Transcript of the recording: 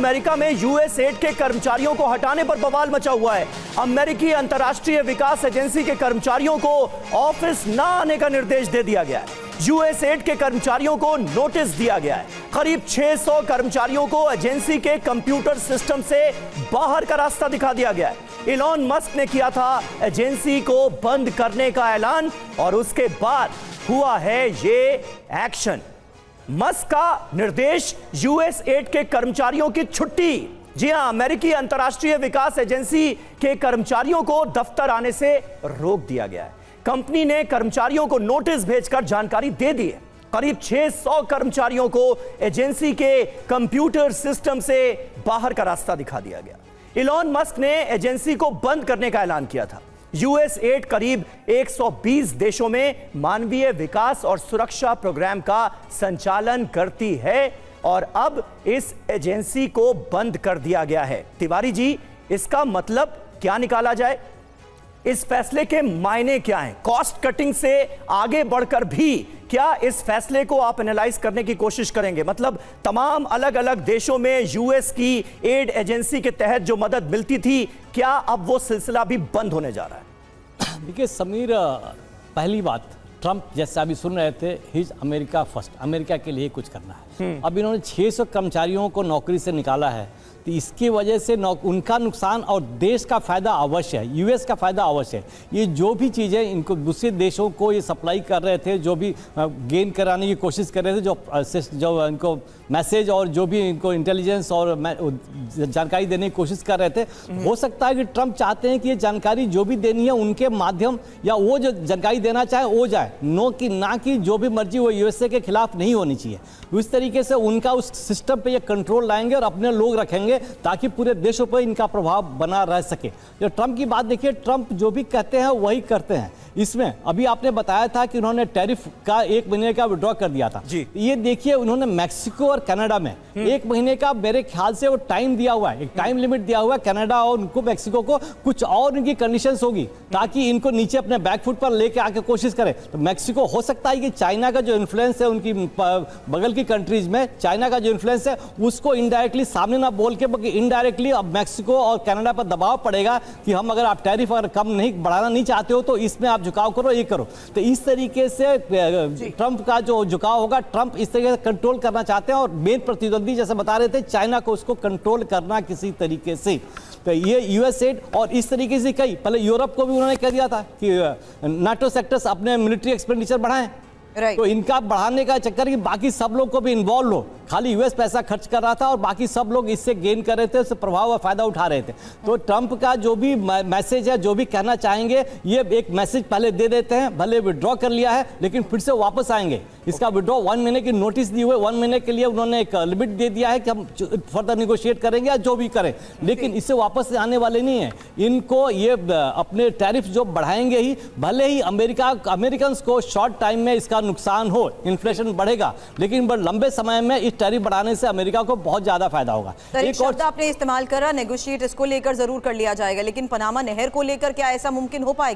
America में US add के कर्मचारियों को हटाने पर बवाल मचा हुआ है। अमेरिकी अंतर्राष्ट्रीय विकास एजेंसी के कर्मचारियों को ऑफिस न आने का निर्देश दे दिया गया है। यूएस एड के कर्मचारियों को नोटिस दिया गया है। करीब 600 कर्मचारियों को एजेंसी के कंप्यूटर सिस्टम से बाहर का रास्ता दिखा दिया गया है। इलॉन मस्क ने किया था एजेंसी को बंद करने का ऐलान और उसके बाद हुआ है ये एक्शन। मस्क का निर्देश, यूएस एड के कर्मचारियों की छुट्टी। जी हां, अमेरिकी अंतर्राष्ट्रीय विकास एजेंसी के कर्मचारियों को दफ्तर आने से रोक दिया गया है। कंपनी ने कर्मचारियों को नोटिस भेजकर जानकारी दे दी है। करीब 600 कर्मचारियों को एजेंसी के कंप्यूटर सिस्टम से बाहर का रास्ता दिखा दिया गया। इलॉन मस्क ने एजेंसी को बंद करने का ऐलान किया था। यूएस एड करीब 120 देशों में मानवीय विकास और सुरक्षा प्रोग्राम का संचालन करती है और अब इस एजेंसी को बंद कर दिया गया है। तिवारी जी, इसका मतलब क्या निकाला जाए? इस फैसले के मायने क्या हैं? कॉस्ट कटिंग से आगे बढ़कर भी क्या इस फैसले को आप एनालाइज करने की कोशिश करेंगे? मतलब तमाम अलग अलग देशों में यूएस की एड एजेंसी के तहत जो मदद मिलती थी, क्या अब वो सिलसिला भी बंद होने जा रहा है? देखिए समीर, पहली बात, ट्रंप जैसे अभी सुन रहे थे, हिज अमेरिका फर्स्ट, अमेरिका के लिए कुछ करना है। अब इन्होंने 600 कर्मचारियों को नौकरी से निकाला है, तो इसकी वजह से उनका नुकसान और देश का फायदा अवश्य है, यूएस का फायदा अवश्य है। ये जो भी चीज़ें इनको दूसरे देशों को ये सप्लाई कर रहे थे, जो भी गेन कराने की कोशिश कर रहे थे, जो इनको मैसेज और जो भी इनको इंटेलिजेंस और जानकारी देने की कोशिश कर रहे थे, हो सकता है कि ट्रंप चाहते हैं कि ये जानकारी जो भी देनी है उनके माध्यम या वो जो जानकारी देना चाहे वो जाए, ना कि जो भी मर्जी वो यूएसए के खिलाफ नहीं होनी चाहिए। इस तरीके से उनका उस सिस्टम पे ये कंट्रोल लाएंगे और अपने लोग रखेंगे ताकि पूरे देशों पर इनका प्रभाव बना रह सके। जो ट्रंप की बात देखिए, ट्रंप जो भी कहते हैं वही करते हैं। इसमें अभी आपने बताया था कि उन्होंने टैरिफ का 1 महीने का विड्रॉ कर दिया था। ये देखिए, उन्होंने मैक्सिको और कनाडा में 1 महीने का मेरे ख्याल से वो टाइम दिया हुआ है, एक टाइम लिमिट दिया हुआ है। कनाडा और उनको मैक्सिको को कुछ और उनकी कंडीशंस होगी ताकि इनको नीचे अपने बैकफुट पर लेके आके कोशिश करें। तो मैक्सिको हो सकता है कि चाइना का जो इन्फ्लुएंस है उनकी बगल की कंट्रीज में, चाइना का जो इन्फ्लुएंस है उसको इनडायरेक्टली सामने ना बोल के, बल्कि इनडायरेक्टली अब मैक्सिको और कनाडा पर दबाव पड़ेगा कि हम अगर आप टैरिफ अगर कम नहीं बढ़ाना नहीं चाहते हो तो इसमें आप झुकाव करो, ये करो। तो इस तरीके से ट्रंप का जो झुकाव होगा, ट्रंप इस तरीके से कंट्रोल करना चाहते हैं और मेन प्रतिद्वंदी जैसे बता रहे थे चाइना को उसको कंट्रोल करना किसी तरीके से। तो ये यूएस एड और इस तरीके से कई, पहले यूरोप को भी उन्होंने कह दिया था कि नाटो सेक्टर्स अपने मिलिट्री एक्सपेंडिचर बढ़ाएं। तो इनका बढ़ाने का चक्कर कि बाकी सब लोग को भी इन्वॉल्व हो, खाली यूएस पैसा खर्च कर रहा था और बाकी सब लोग इससे गेन कर रहे थे, उससे प्रभाव और फायदा उठा रहे थे। तो ट्रंप का जो भी मैसेज है, जो भी कहना चाहेंगे, ये एक मैसेज पहले दे देते हैं, भले विड्रॉ कर लिया है लेकिन फिर से वापस आएंगे। इसका विड्रॉ 1 महीने की नोटिस दी हुई, 1 महीने के लिए उन्होंने एक लिमिट दे दिया है कि हम फर्दर निगोशिएट करेंगे या जो भी करें, लेकिन इससे वापस आने वाले नहीं है। इनको ये अपने टैरिफ जो बढ़ाएंगे ही, भले ही अमेरिकन को शॉर्ट टाइम में इसका नुकसान हो, इन्फ्लेशन बढ़ेगा, लेकिन लंबे समय में इस टैरिफ बढ़ाने से अमेरिका को बहुत ज्यादा फायदा होगा। एक शब्द आपने इस्तेमाल करा, नेगोशिएट, इसको लेकर जरूर कर लिया जाएगा, लेकिन पनामा नहर को लेकर क्या ऐसा मुमकिन हो पाएगा?